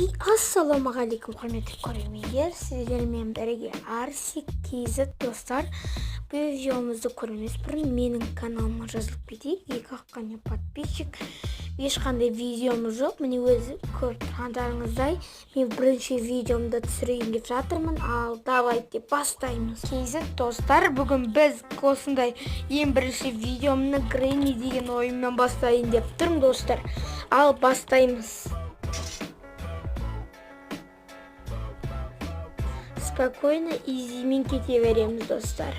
Ассалаумағалейкум, құрметті көрермендер, сіздермен бірге Арсик KZ достар. Бұл видеомызды көріңіз бұрын менің каналыма жазылып кетейік. 2 қане подписчик. Ешқандай видеомыз жоқ. Міне өзі көріп тұрғандарыңыздай, мен бірінші видеомды түсірейін деп жатырмын. Ал давайте бастаймыз. KZ достар, бүгін біз осындай ең бірінші видеомны Гренни деген ойыннан бастайын деп тұрмын достар. Ал бастаймыз. Спокойно, изимен кете береміз достар.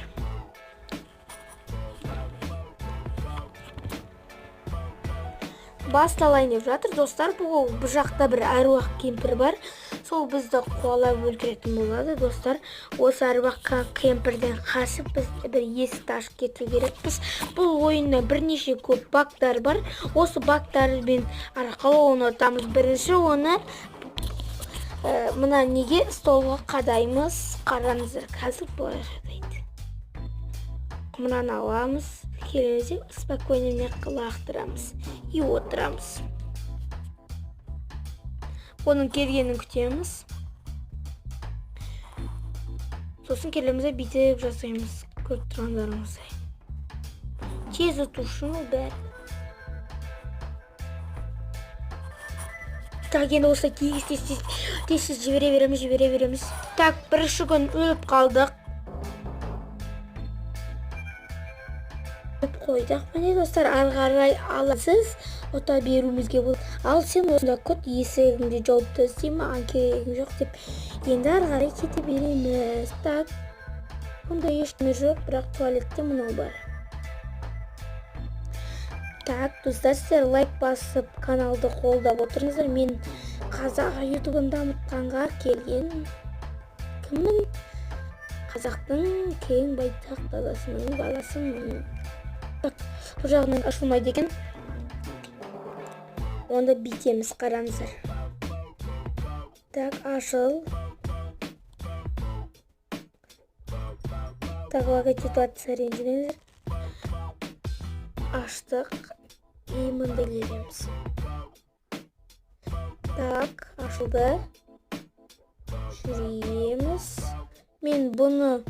Басталайын деп жатыр достар. Бұл жақта бір әруақ кемпір бар. Сол бізді қуалап өлтіретін болады достар. Осы әруақ кемпірден қашып біз бір есікті ашып кету керекпіз. Бұл ойында бірнеше көп бактар бар. Осы бактармен арқылы оны ұтамыз. Бірінші оны мына неге столға қадаймыз. Қараңыздар, қазір былай жатайды. Мынаны аламыз, келеміз, спокойно лақтырамыз и отырамыз. Оның келгенін күтеміз. Сосын келеміз, бүйтіп жасаймыз. Көріп тұрғандарыңыздай. Тез ұту үшін ол бәрі. Так, енді осы тез жібере береміз. Так, бірінші күн өліп қалдық. Қойдық. Міне достар, арғарай аласыз, ота беруімізге болды. Ал сен осында күт, есігіңді жауып төстейм, маған керегім жоқ деп. Енді арғарай кете береміз. Так, онда ештеңе жоқ, бірақ туалетте мынау бар. Так, достар, сіздер лайк басып, каналды қолдап отырыңыздар. Мен қазақ ютубын дамытқанға келген кіммін? Қазақтың кең байтақ даласының баласымын. Бұл жағынан ашылмайды екен. Онда бүйтеміз, қараңыздар. Так, ашыл. Так, логотипация ренжімеңіздер. Аштық и мында келеміз. Так, ашылды. Жүреміз. Мен бұны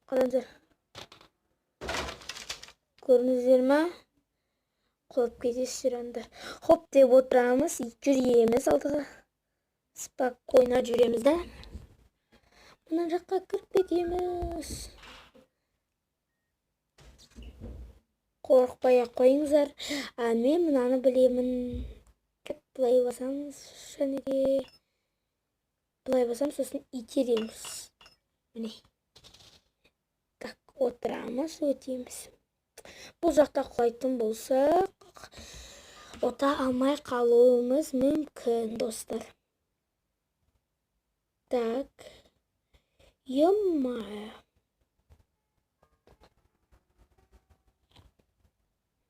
қараңыздар. Көрдіңіздер ме? Қолып кетесіздер анда. Хоп деп отырамыз, жүреміз алдыға. Спокойно жүреміз да. Мына жаққа кіріп кетеміз. Қорықпай қойыңыздар. Мен мынаны білемін. Былай басамыз, шәнеге. Былай басамыз, сосын итереміз. Міне. Так, отырамыз, өтеміз. Бұл жақта құлайтын болсақ, ота алмай қалуымыз мүмкін, достар. Так. Ё-моё.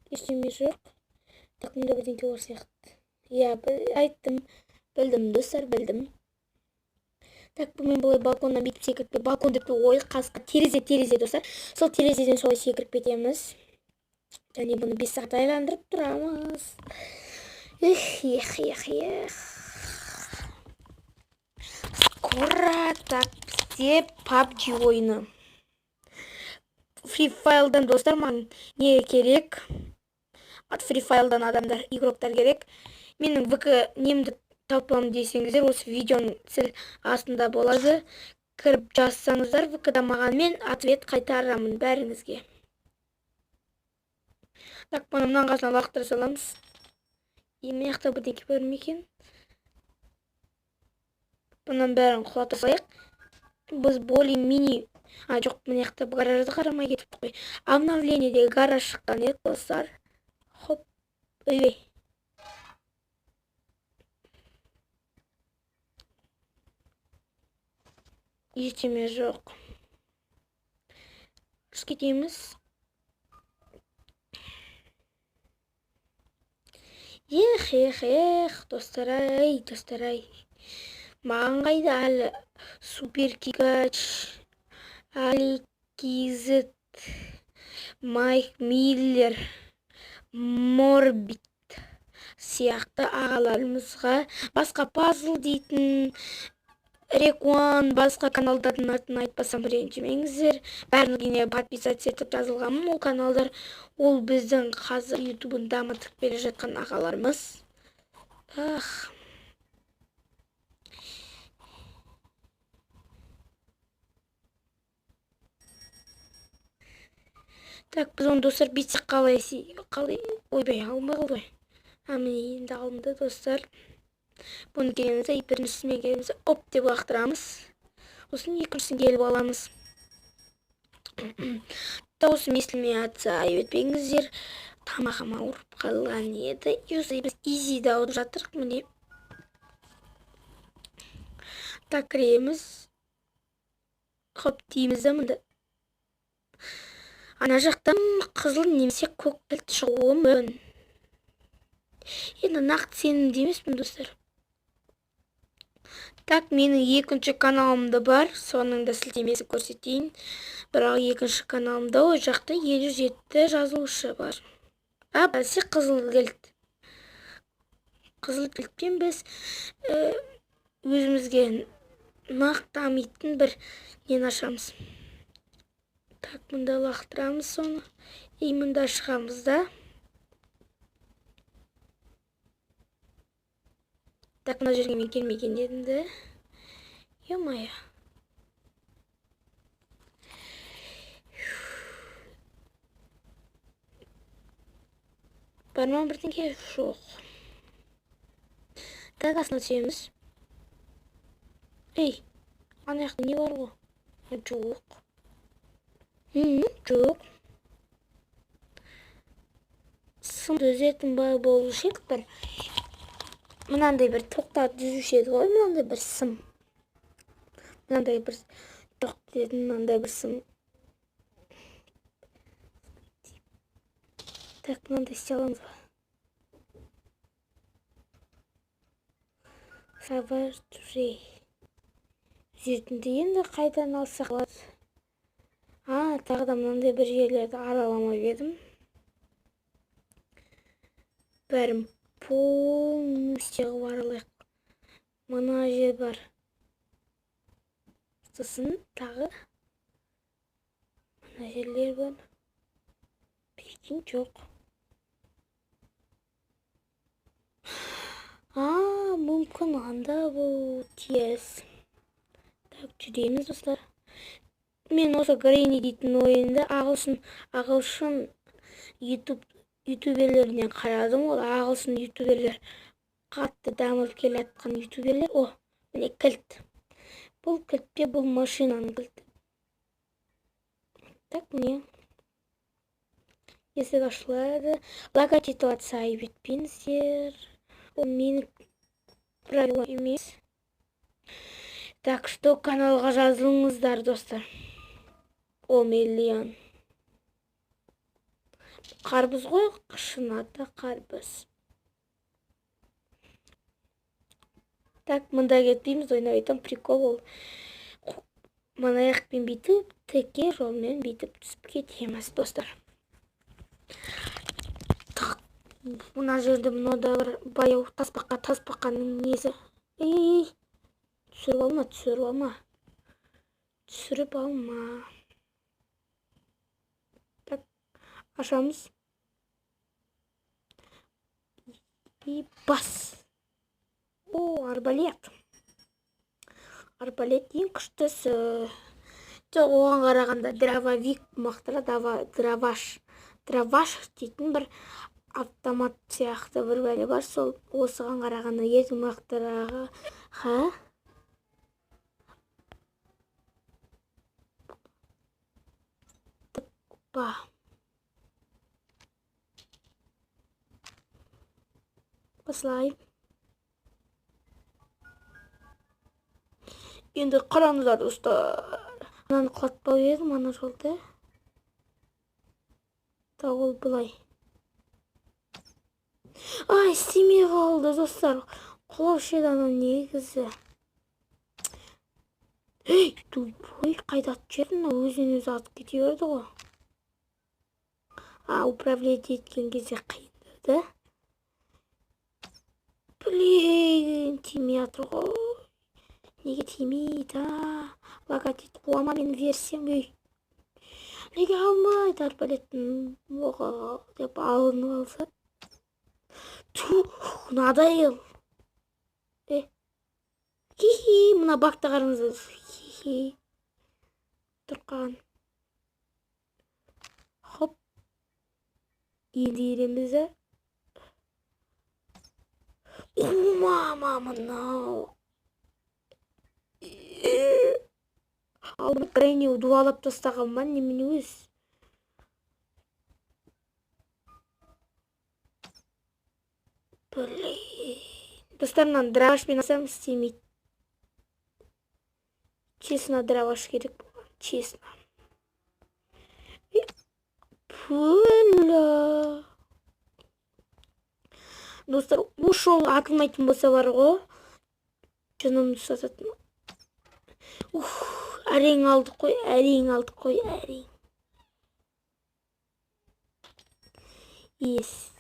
Ештеңе жоқ. Так, мұнда бірдеңке бар сияқты. Я, айттым. Білдім, достар, білдім. Так, мен бұлай балконнан бүйтіп секіріп, балкон деп ой, қасқа терезе, достар. Сол терезеден солай секіріп кетеміз. Және бұны 5 сағат айландырып тұрамыз. Скоро, так, бізде PUBG ойыны. Free Fire'дан достар, маған не керек? От Free Fire'дан адамдар, игроктар керек. Менің ВК немді тапам десеңіздер, осы видеоның сіл астында болады. Кіріп жазсаңыздар, ВК-да маған мен ответ қайтарамын бәріңізге. Так, бұны мұнан қасына лақтыра саламыз. Мен яқта бірдеңке бар ма екен? Бұнан бәрін құлата салайық. Біз более мини... жоқ, мына яқта гаражды қарамай кетіп қой. Обновлениедегі гараж шыққан еді, достар. Хоп, өй. Ештеме жоқ. Біз кетеміз. Достар-ай. Маған қайда әлі супер кикач, әлі KZ Майк Миллер, Морбит сияқты ағаларымызға, басқа пазл дейтін Рекуан, басқа каналдардың атын айтпасам ренжімеңіздер. Бәріне подписаться етіп жазылғанмын. Ол каналдар, ол біздің қазір ютубын дамытып келе жатқан ағаларымыз. Так, біз оны достар бүйтсек қалай ойбай алмай қалды ғой. Міне енді алынды достар. Бұны келеміз, біріншісімен келеміз, оп деп лақтырамыз. Осын екіншісін келіп аламыз. Дауысым естілмей атса айып етпеңіздер. Тамағым ауырып қалған еді. Біз изи дауып жатырық, міне. Так, кіреміз. Хоп дейміз да мында. Ана жақтан қызыл немесе көк кілт шығуы мүмкін. Енді нақты сенім демеспін достар. Так, менің екінші каналымда бар, соның да сілтемесі көрсетейін. Бірақ екінші каналымда о жақта 57 жазылушы бар. Бәлсе қызыл кілт. Қызыл кілтпен біз өзімізге нақты дамитын бір нені ашамыз. Так, мұнда лақтырамыз соны. Мұнда шығамыз да. Так, мына жерге мен келмеген едім де. Е-мая. Бар ма бірдеңе? Жоқ. Так, астына түсеміз. Ей, ана жақта не бар ғой? Жоқ. Жоқ. Сым түзетін бай болушы еді бір. Мынандай бір тоқтап жүзуші еді ғой, мынандай бір сым. Мынандай бір тоқтетін, мынандай бір сым. Так, мынандай істей аламыз ба? Сабар түрей. Жетінді енді қайдан алсақ болады. Тағы да мынандай бір жерлерді араламай едім. Бәрім полностью аралайық. Мына жер бар. Сосын тағы мына жерлер бар. Прикинь, жоқ. Мүмкін анда бұл тиес. Так, жүреміз достар. Мен осы Грейни дейтін ойында ағылшын ютуберлерінен қарадым. Ол ағылшын ютуберлер қатты дамып келе жатқан ютуберлер. Міне кілт. Бұл кілтпе бұл машинаның кілті. Так, міне. Есік ашылады. Логотип атса айып етпеңіздер. Ол менің правило емес. Так что каналға жазылыңыздар достар. Миллион. Қарбыз ғой, шынында қарбыз. Так, мұнда кетпейміз, ойнап айтам, прикол ол. Мына аяқпен бейтіп, теке жолмен бейтіп түсіп кетеміз достар. Так, мына жерде мұнда бір баяу таспақаның несі. Түсіріп алма. Так, ашамыз. И бас. Арбалет. Арбалет ең күштісі. Оған қарағанда дрововик мақтыра, дроваш дейтін бір автомат сияқты бір бәле бар. Сол осыған қарағанда ең мақтыраға. Басылайым. Енді қараңыздар достар. Ананы құлатпау едім, ана жолды. Ол бұлай. Істемей қалды достар. Құлаушы еді ана негізі. Тупой, қайда атып жердің, өзінен өзі атып кете берді ғой. управлять еткен кезде қиындады. Блин, тимей жатыр ғой. Неге тимейді? Логотип қуама менің версиям. Неге алмайды арбалеттің оғы деп алынып алса? Тух, надоел. Хи-хи, мына бакты қараңыз. Хи-хи. Тұрқан. Хоп. Енді ереміз. Мама, мынау. Алдым крайне дуалап тастаған ба, немене өз? Блин. Достарынан дравашпен асам істемейді. Честно, драваш керек болған. Честно. Пөля. Достар, ошол атылмайтын болса бар ғой. Жынымды сататын. Әрең алдық қой, әрең. Yes.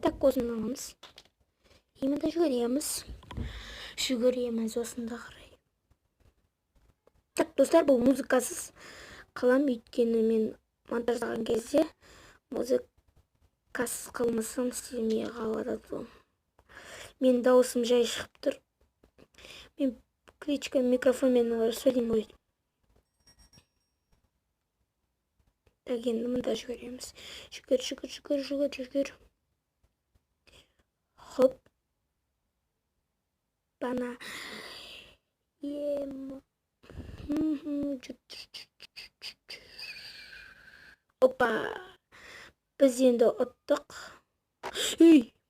Так, осыны аламыз. Емінді жүгіреміз осында қарай. Так, достар, бұл музыкасыз қалам, өйткені мен монтаждаған кезде музыкасыз қалмасам істемей қалады. Мен дауысым жай шығып тұр. Мен кличка микрофонмен сөйлеймін ғой. Так, енді мұнда жүгіреміз. Жүгір. Хоп. Бана. Опа. Біз енді ұттық.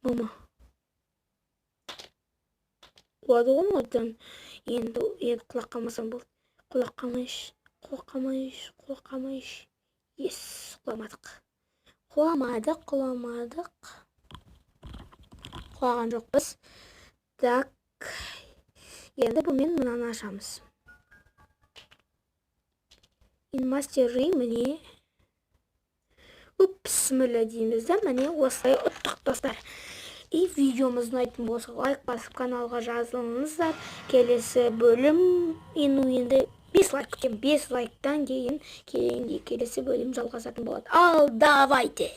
Мама. Құлады ғой мұйдан. Енді құлақ қалмасам болды. Құлақ қалмайш. Ес, құламадық. Құлаған жоқпыз. Так. Енді бұмен мұнаны ашамыз. Инмастері міне. Мүлі дейміз де, міне осылай ұттық достар. Видеомыз ұнайтын болса лайк басып каналға жазылыңыздар. Келесі бөлім енді 5 лайк күтем. 5 лайктан кейін келесі бөлім жалғасатын болады. Ал давайте!